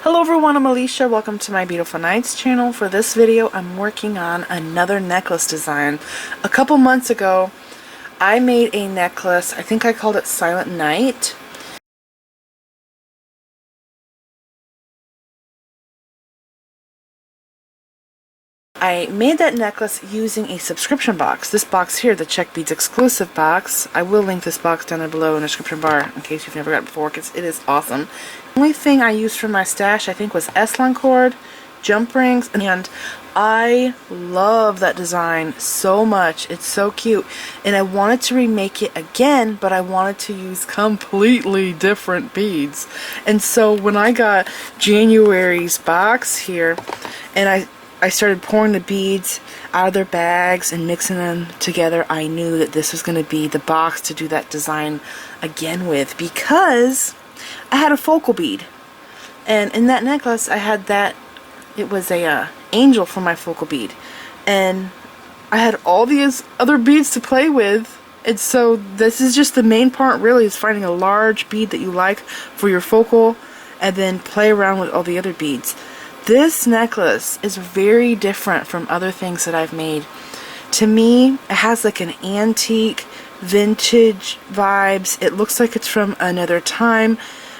Hello everyone, I'm Alicia. Welcome to my Beautiful Nights channel. For this video, I'm working on another necklace design. A couple months ago, I made a necklace. I think I called it Silent Night. I made that necklace using a subscription box. This box here, the Czech Beads exclusive box. I will link this box down below in the description bar in case you've never got it before, because it is awesome. The only thing I used for my stash, I think, was S-line cord, jump rings, and I love that design so much. It's so cute, and I wanted to remake it again, but I wanted to use completely different beads. And so when I got January's box here, and I started pouring the beads out of their bags and mixing them together, I knew that this was going to be the box to do that design again with, because I had a focal bead, and in that necklace I had that, it was a angel for my focal bead, and I had all these other beads to play with. And so this is just the main part, really, is finding a large bead that you like for your focal and then play around with all the other beads. This necklace is very different from other things that I've made. To me, it has like an antique, vintage vibes. It looks like it's from another time.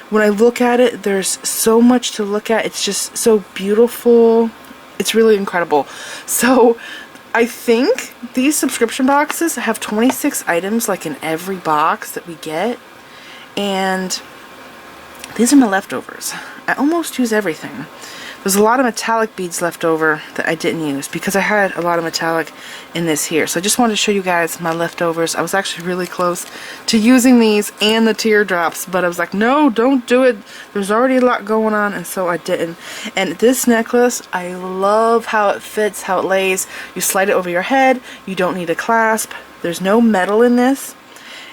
When I look at it, there's so much to look at. It's just so beautiful. It's really incredible. So I think these subscription boxes have 26 items, like in every box that we get. And these are my leftovers. I almost use everything. There's a lot of metallic beads left over that I didn't use because I had a lot of metallic in this here. So I just wanted to show you guys my leftovers. I was actually really close to using these and the teardrops, but I was like, no, don't do it. There's already a lot going on, and so I didn't. And this necklace, I love how it fits, how it lays. You slide it over your head. You don't need a clasp. There's no metal in this.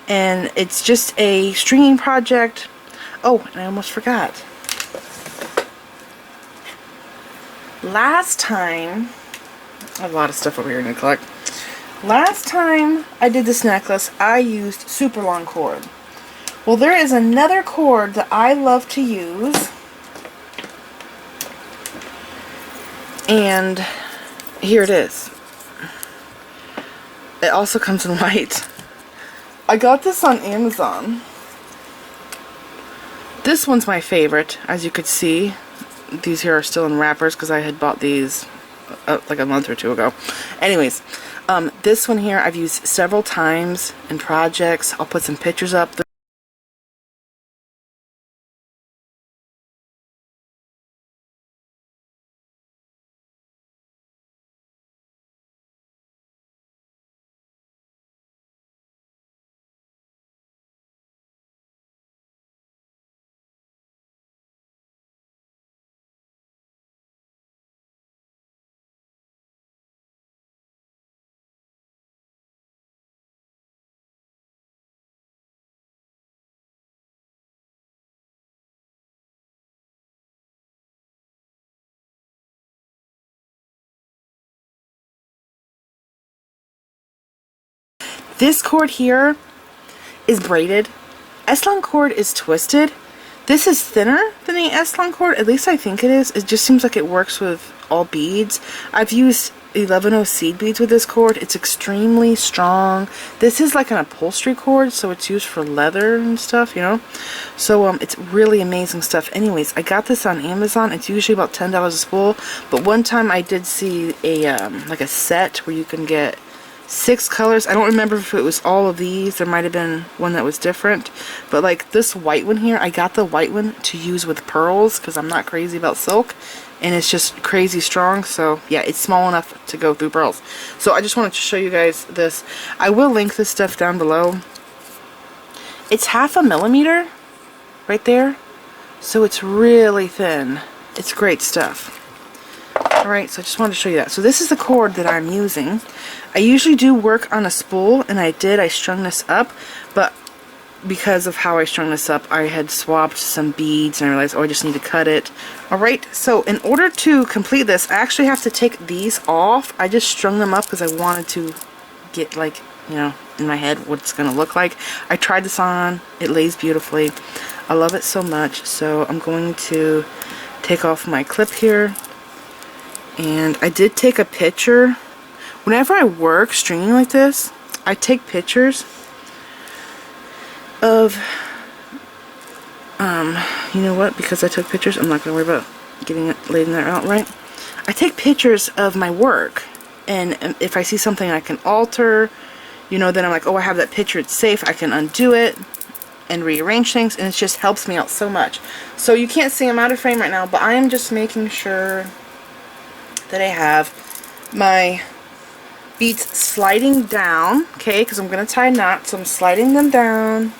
And it's just a stringing project. Oh, and I almost forgot. Last time, I have a lot of stuff over here to collect. Last time I did this necklace, I used super long cord. Well, there is another cord that I love to use, and here it is. It also comes in white. I got this on Amazon. This one's my favorite, as you could see. These here are still in wrappers because I had bought these like a month or two ago. Anyways, this one here I've used several times in projects. I'll put some pictures up. This cord here is braided. S-line cord is twisted. This is thinner than the S-line cord. At least I think it is. It just seems like it works with all beads. I've used 11-0 seed beads with this cord. It's extremely strong. This is like an upholstery cord, so it's used for leather and stuff, you know. So it's really amazing stuff. Anyways, I got this on Amazon. It's usually about $10 a spool, but one time I did see a like a set where you can get 6 colors. I don't remember if it was all of these. There might have been one that was different, but like this white one here, I got the white one to use with pearls because I'm not crazy about silk, and it's just crazy strong. So yeah, it's small enough to go through pearls. So I just wanted to show you guys this. I will link this stuff down below. It's 0.5 millimeter right there, so it's really thin. It's great stuff. Alright, so I just wanted to show you that. So this is the cord that I'm using. I usually do work on a spool, and I strung this up, but because of how I strung this up, I had swapped some beads, and I realized, oh, I just need to cut it. Alright, so in order to complete this, I actually have to take these off. I just strung them up because I wanted to get, like, you know, in my head what it's going to look like. I tried this on. It lays beautifully. I love it so much, so I'm going to take off my clip here. And I did take a picture. Whenever I work stringing like this, I take pictures of, you know what, because I took pictures, I'm not going to worry about getting it, laying that out right. I take pictures of my work, and if I see something I can alter, you know, then I'm like, oh, I have that picture, it's safe, I can undo it and rearrange things, and it just helps me out so much. So you can't see I'm out of frame right now, but I am just making sure that I have my beads sliding down, okay, because I'm going to tie a knot, so I'm sliding them down,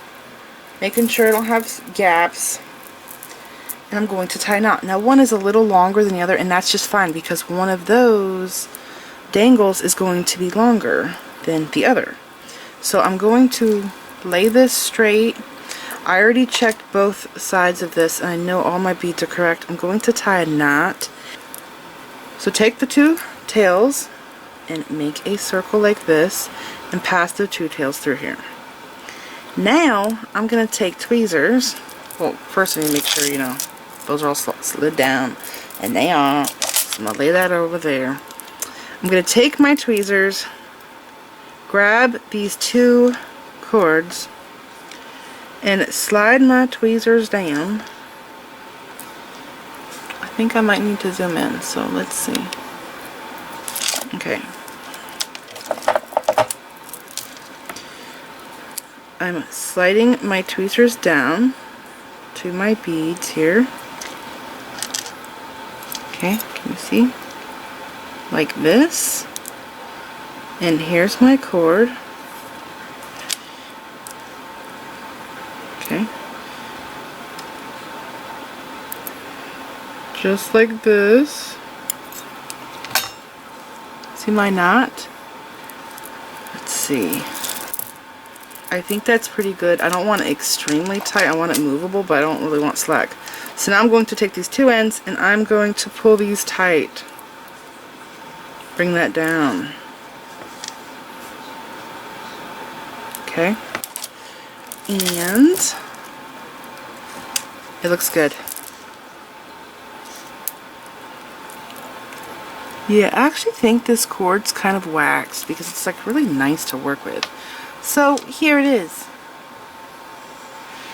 making sure I don't have gaps, and I'm going to tie a knot. Now one is a little longer than the other, and that's just fine because one of those dangles is going to be longer than the other. So I'm going to lay this straight. I already checked both sides of this and I know all my beads are correct. I'm going to tie a knot. So take the two tails and make a circle like this and pass the two tails through here. Now I'm going to take tweezers. Well, first I need to make sure, you know, those are all slid down, and they are. So I'm going to lay that over there. I'm going to take my tweezers, grab these two cords, and slide my tweezers down. I think I might need to zoom in, so let's see. Okay. I'm sliding my tweezers down to my beads here. Okay, can you see? Like this. And here's my cord. Okay. Just like this. See my knot? Let's see. I think that's pretty good. I don't want it extremely tight. I want it movable, but I don't really want slack. So now I'm going to take these two ends and I'm going to pull these tight. Bring that down. Okay. And it looks good. Yeah, I actually think this cord's kind of waxed because it's like really nice to work with. So here it is.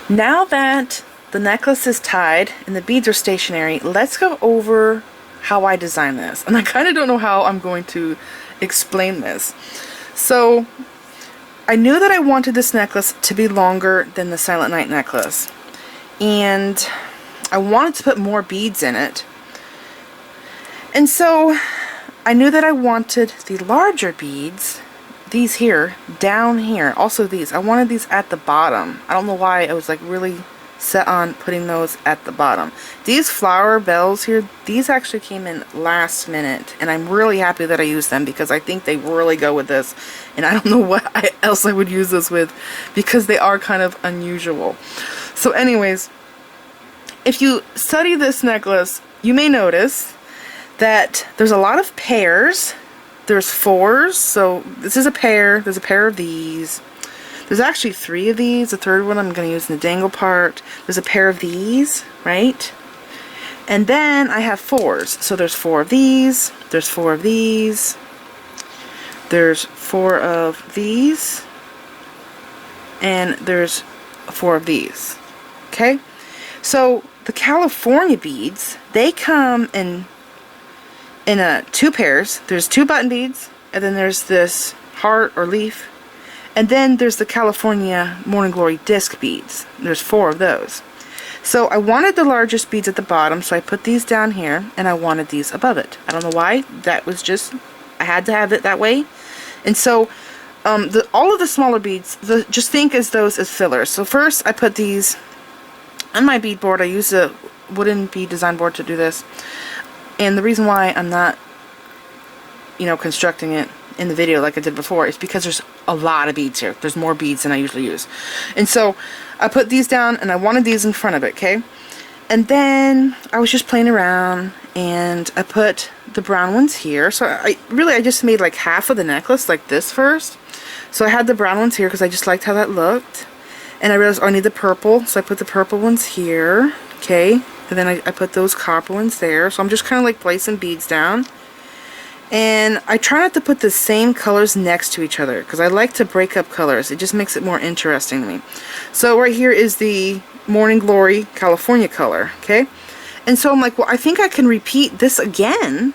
Now that the necklace is tied and the beads are stationary, let's go over how I designed this. And I kind of don't know how I'm going to explain this. So I knew that I wanted this necklace to be longer than the Silent Night necklace. And I wanted to put more beads in it. And so I knew that I wanted the larger beads, these here, down here. Also these. I wanted these at the bottom. I don't know why I was like really set on putting those at the bottom. These flower bells here, these actually came in last minute, and I'm really happy that I used them because I think they really go with this, and I don't know what else I would use this with because they are kind of unusual. So anyways, if you study this necklace, you may notice that there's a lot of pairs. There's fours, so this is a pair. There's a pair of these. There's actually three of these. The third one I'm going to use in the dangle part. There's a pair of these, right? And then I have fours. So there's four of these. There's four of these. There's four of these. And there's four of these. Okay? So the California beads, they come in two pairs. There's two button beads, and then there's this heart or leaf, and then there's the California Morning Glory disc beads. There's four of those. So I wanted the largest beads at the bottom, so I put these down here, and I wanted these above it. I don't know why. That was just, I had to have it that way. And so all of the smaller beads, just think as those as fillers. So first I put these on my bead board. I use a wooden bead design board to do this. And the reason why I'm not, you know, constructing it in the video like I did before is because there's a lot of beads here. There's more beads than I usually use. And so I put these down and I wanted these in front of it, okay? And then I was just playing around and I put the brown ones here. So I just made like half of the necklace like this first. So I had the brown ones here because I just liked how that looked. And I realized, oh, I need the purple. So I put the purple ones here, okay? And then I put those copper ones there. So I'm just kind of like placing beads down. And I try not to put the same colors next to each other because I like to break up colors. It just makes it more interesting to me. So right here is the Morning Glory California color, okay? And so I'm like, well, I think I can repeat this again,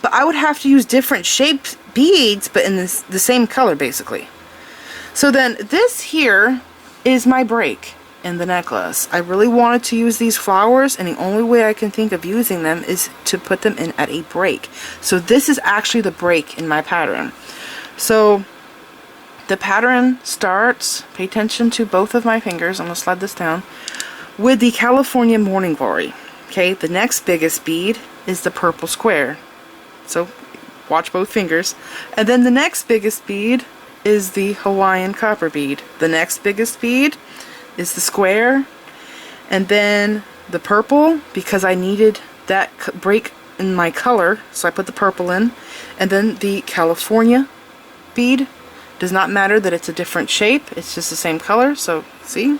but I would have to use different shaped beads, but in the same color, basically. So then this here is my break in the necklace. I really wanted to use these flowers, and the only way I can think of using them is to put them in at a break. So this is actually the break in my pattern. So the pattern starts, pay attention to both of my fingers, I'm going to slide this down, with the California Morning Glory. Okay, the next biggest bead is the purple square. So watch both fingers. And then the next biggest bead is the Hawaiian copper bead. The next biggest bead is the square, and then the purple, because I needed that break in my color, so I put the purple in, and then the California bead. Does not matter that it's a different shape, it's just the same color, so see,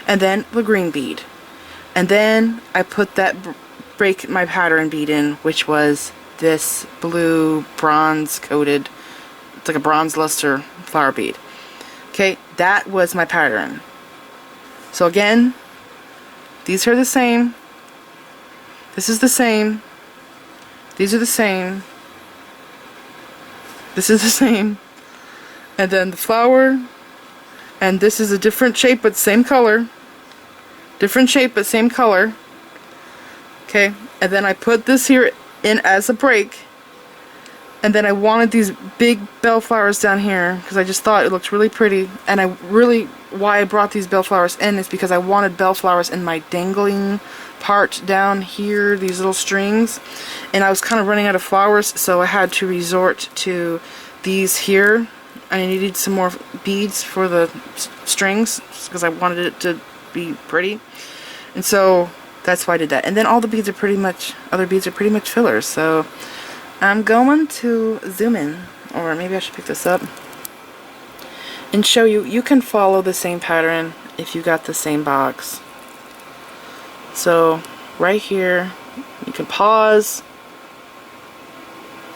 and then the green bead, and then I put that break my pattern bead in, which was this blue bronze coated, it's like a bronze luster flower bead. Okay, that was my pattern. So again, these are the same, this is the same, these are the same, this is the same, and then the flower, and this is a different shape but same color, different shape but same color, okay, and then I put this here in as a break, and then I wanted these big bell flowers down here because I just thought it looked really pretty, and why I brought these bell flowers in is because I wanted bell flowers in my dangling part down here, these little strings, and I was kind of running out of flowers, so I had to resort to these here. I needed some more beads for the strings because I wanted it to be pretty, and so that's why I did that. And then all the beads are pretty much, other beads are pretty much fillers, so I'm going to zoom in, or maybe I should pick this up and show you. You can follow the same pattern if you got the same box. So right here you can pause,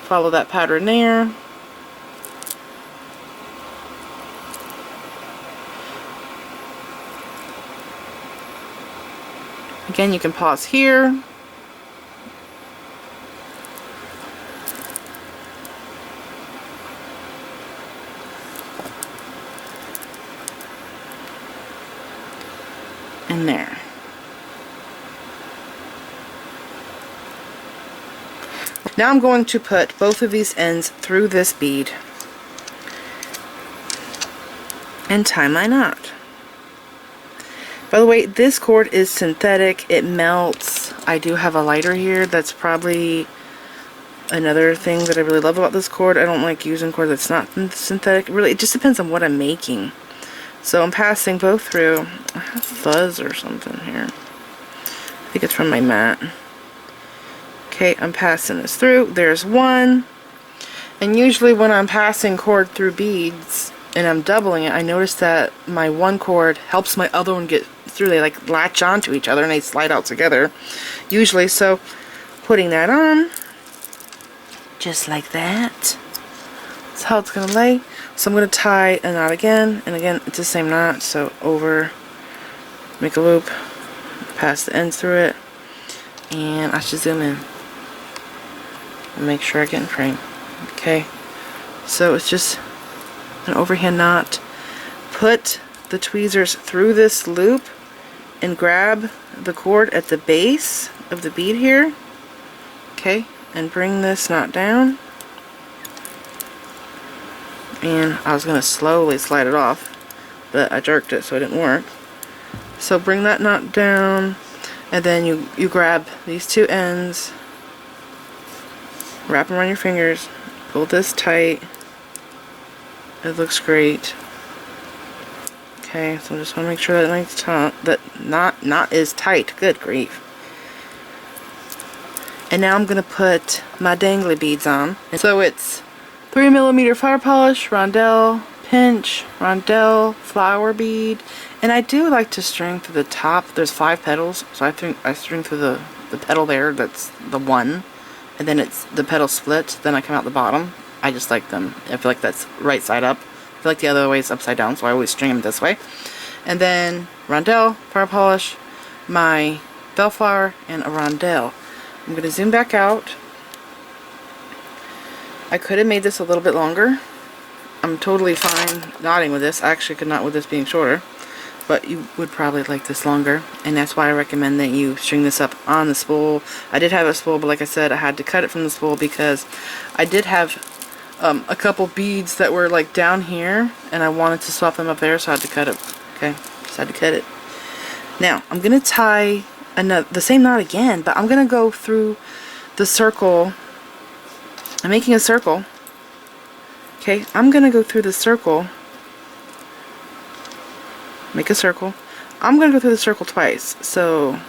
follow that pattern there, again you can pause here, and there. Now I'm going to put both of these ends through this bead and tie my knot. By the way, this cord is synthetic, it melts. I do have a lighter here. That's probably another thing that I really love about this cord. I don't like using cord that's not synthetic. Really, it just depends on what I'm making. So I'm passing both through. I have fuzz or something here. I think it's from my mat. Okay, I'm passing this through. There's one. And usually when I'm passing cord through beads and I'm doubling it, I notice that my one cord helps my other one get through. They like latch onto each other and they slide out together usually. So putting that on just like that. That's how it's going to lay. So I'm going to tie a knot again, and again it's the same knot, so over, make a loop, pass the ends through it, and I should zoom in and make sure I get in frame. Okay, so it's just an overhand knot. Put the tweezers through this loop and grab the cord at the base of the bead here, okay, and bring this knot down. And I was going to slowly slide it off, but I jerked it so it didn't work. So bring that knot down, and then you grab these two ends, wrap them around your fingers, pull this tight. It looks great. Okay, so I just want to make sure that knot is tight. Good grief. And now I'm going to put my dangly beads on. And so it's 3mm fire polish, rondelle, pinch, rondelle, flower bead, and I do like to string through the top. There's 5 petals, so I string through the petal there, that's the one, and then it's the petal split, then I come out the bottom. I just like them. I feel like that's right side up. I feel like the other way is upside down, so I always string them this way. And then rondelle, pearl polish, my bellflower, and a rondelle. I'm going to zoom back out. I could have made this a little bit longer. I'm totally fine knotting with this. I actually could knot with this being shorter, but you would probably like this longer, and that's why I recommend that you string this up on the spool. I did have a spool, but like I said, I had to cut it from the spool because I did have a couple beads that were like down here, and I wanted to swap them up there, so I had to cut it. Okay, just had to cut it. Now I'm gonna tie the same knot again, but I'm gonna go through the circle. I'm making a circle. Okay, I'm gonna go through the circle. Make a circle. I'm gonna go through the circle twice. So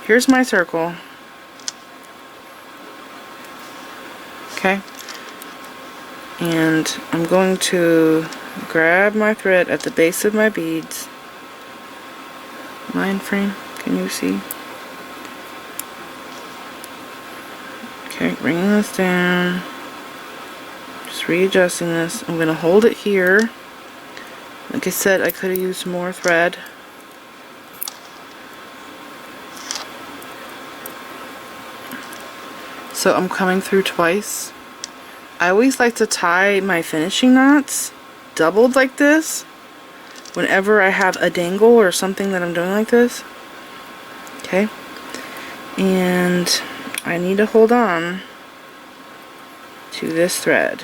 here's my circle. Okay. And I'm going to grab my thread at the base of my beads. Line frame, can you see? Okay, bringing this down, just readjusting this. I'm going to hold it here. Like I said, I could have used more thread. So I'm coming through twice. I always like to tie my finishing knots doubled like this whenever I have a dangle or something that I'm doing like this. Okay, and I need to hold on to this thread.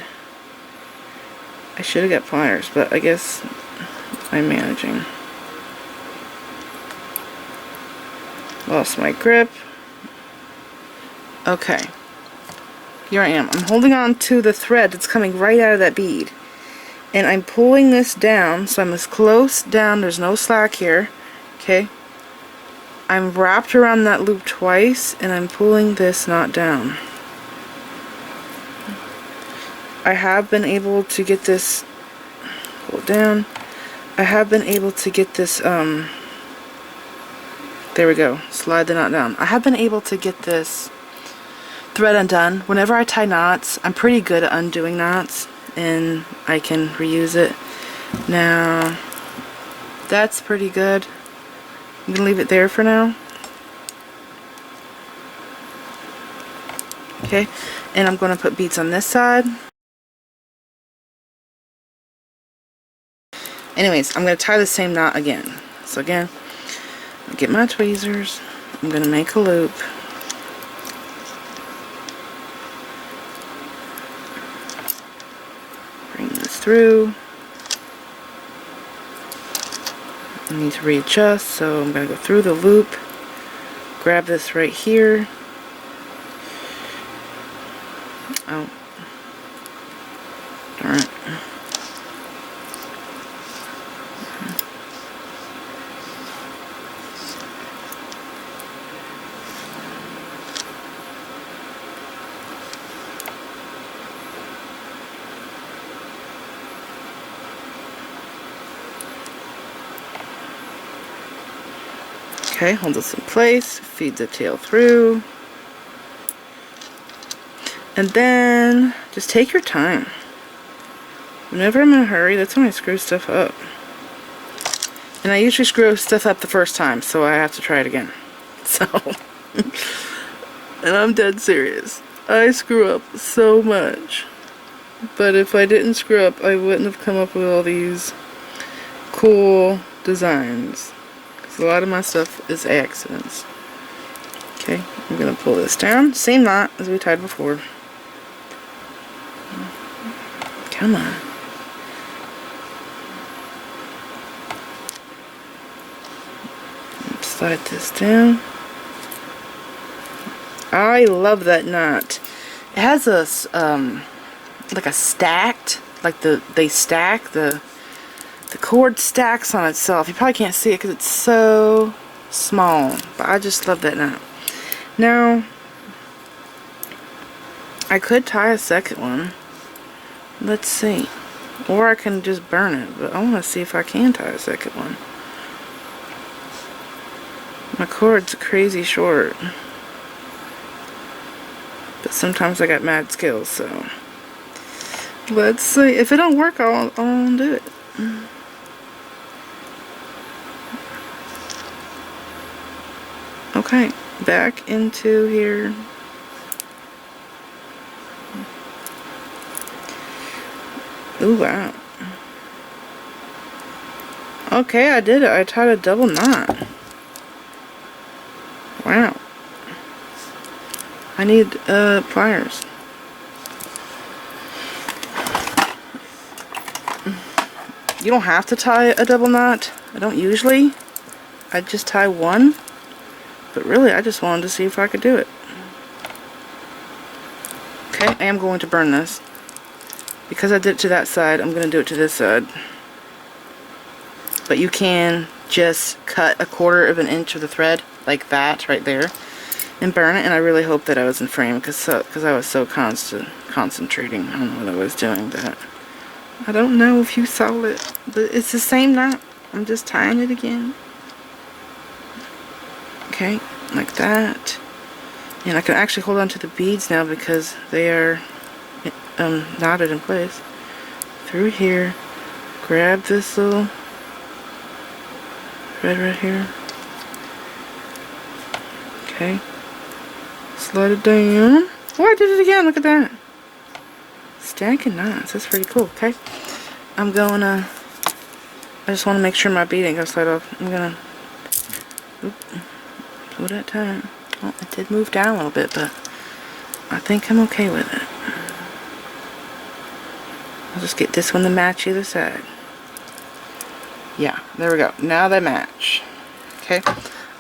I should have got pliers, but I guess I'm managing. Lost my grip. Okay, here I am. I'm holding on to the thread that's coming right out of that bead, and I'm pulling this down, so I'm as close down, there's no slack here. Okay, I'm wrapped around that loop twice, and I'm pulling this knot down. I have been able to get this, pull it down, I have been able to get this, there we go, slide the knot down. I have been able to get this thread undone. Whenever I tie knots, I'm pretty good at undoing knots, and I can reuse it. Now, that's pretty good. I'm going to leave it there for now. Okay, and I'm going to put beads on this side. Anyways, I'm going to tie the same knot again. So again, I'll get my tweezers. I'm going to make a loop. Bring this through. I need to readjust, so I'm going to go through the loop, grab this right here. Oh, darn it. Okay, hold this in place, feed the tail through, and then just take your time. Whenever I'm in a hurry, that's when I screw stuff up. And I usually screw stuff up the first time, so I have to try it again. So, and I'm dead serious. I screw up so much. But if I didn't screw up, I wouldn't have come up with all these cool designs. A lot of my stuff is accidents. Okay, I'm going to pull this down. Same knot as we tied before. Come on. Slide this down. I love that knot. It has a like a stacked, like they stack the cord stacks on itself. You probably can't see it because it's so small, but I just love that knot. Now, I could tie a second one. Let's see. Or I can just burn it, but I want to see if I can tie a second one. My cord's crazy short. But sometimes I got mad skills, so let's see. If it don't work, I'll do it. Okay, back into here. Ooh, wow. Okay, I did it. I tied a double knot. Wow. I need pliers. You don't have to tie a double knot. I don't usually. I just tie one. But really, I just wanted to see if I could do it. Okay, I am going to burn this. Because I did it to that side, I'm going to do it to this side. But you can just cut 1/4 of an inch of the thread, like that, right there, and burn it. And I really hope that I was in frame, because I was so concentrating. I don't know what I was doing. That I don't know if you saw it, but it's the same knot. I'm just tying it again. Okay, like that. And I can actually hold on to the beads now because they are knotted in place. Through here, grab this little thread right here. Okay, slide it down. Oh, I did it again, look at that. Stacking knots, that's pretty cool. Okay, I'm gonna, I just want to make sure my beading goes slide off. I'm gonna, slow that time. Well, it did move down a little bit, but I think I'm okay with it. I'll just get this one to match either side. Yeah, there we go. Now they match. Okay,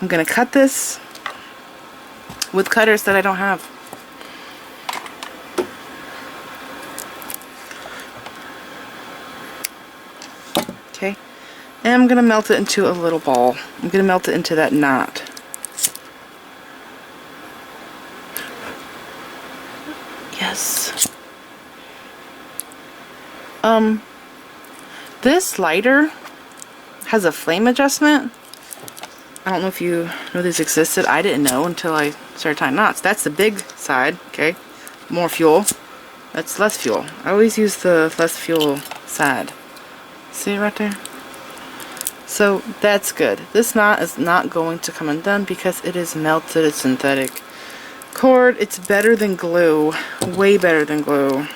I'm gonna cut this with cutters that I don't have. Okay, and I'm gonna melt it into a little ball. I'm gonna melt it into that knot. Yes. This lighter has a flame adjustment. I don't know if you know these existed. I didn't know until I started tying knots. That's the big side, okay? More fuel. That's less fuel. I always use the less fuel side. See it right there? So that's good. This knot is not going to come undone because it is melted. It's synthetic cord. It's better than glue. Way better than glue.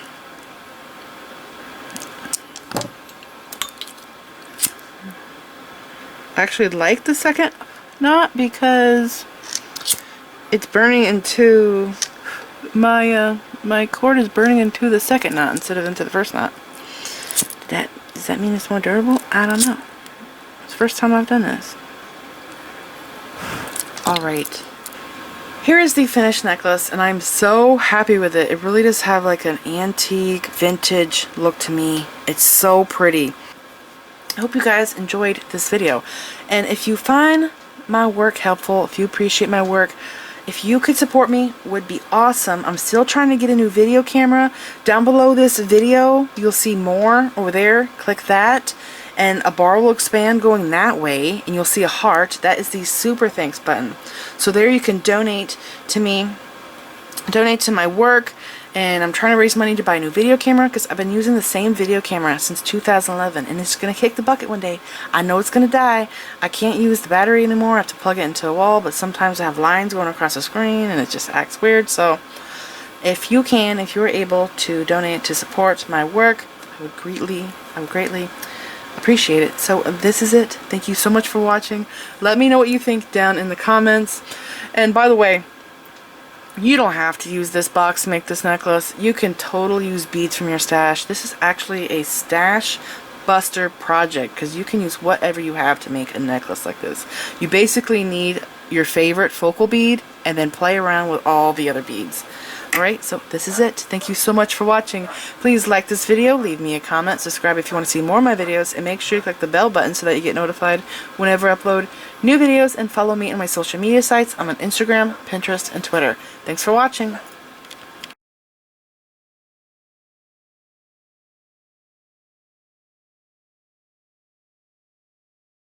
I actually like the second knot because it's burning into my cord is burning into the second knot instead of into the first knot. Does that mean it's more durable? I don't know. It's the first time I've done this. Alright. Here is the finished necklace, and I'm so happy with it. It really does have like an antique, vintage look to me. It's so pretty. I hope you guys enjoyed this video. And if you find my work helpful, if you appreciate my work, if you could support me, would be awesome. I'm still trying to get a new video camera. Down below this video, you'll see more over there. Click that, and a bar will expand going that way, and you'll see a heart. That is the super thanks button. So there you can donate to me, donate to my work. And I'm trying to raise money to buy a new video camera because I've been using the same video camera since 2011, and it's going to kick the bucket one day. I know it's going to die. I can't use the battery anymore. I have to plug it into a wall, but sometimes I have lines going across the screen and it just acts weird. So if you can, if you're able to donate to support my work, I would greatly appreciate it. So this is it. Thank you so much for watching. Let me know what you think down in the comments. And by the way, you don't have to use this box to make this necklace. You can totally use beads from your stash. This is actually a stash buster project because you can use whatever you have to make a necklace like this. You basically need your favorite focal bead and then play around with all the other beads. Alright, so this is it. Thank you so much for watching. Please like this video, leave me a comment, subscribe if you want to see more of my videos, and make sure you click the bell button so that you get notified whenever I upload new videos, and follow me on my social media sites. I'm on Instagram, Pinterest, and Twitter. Thanks for watching.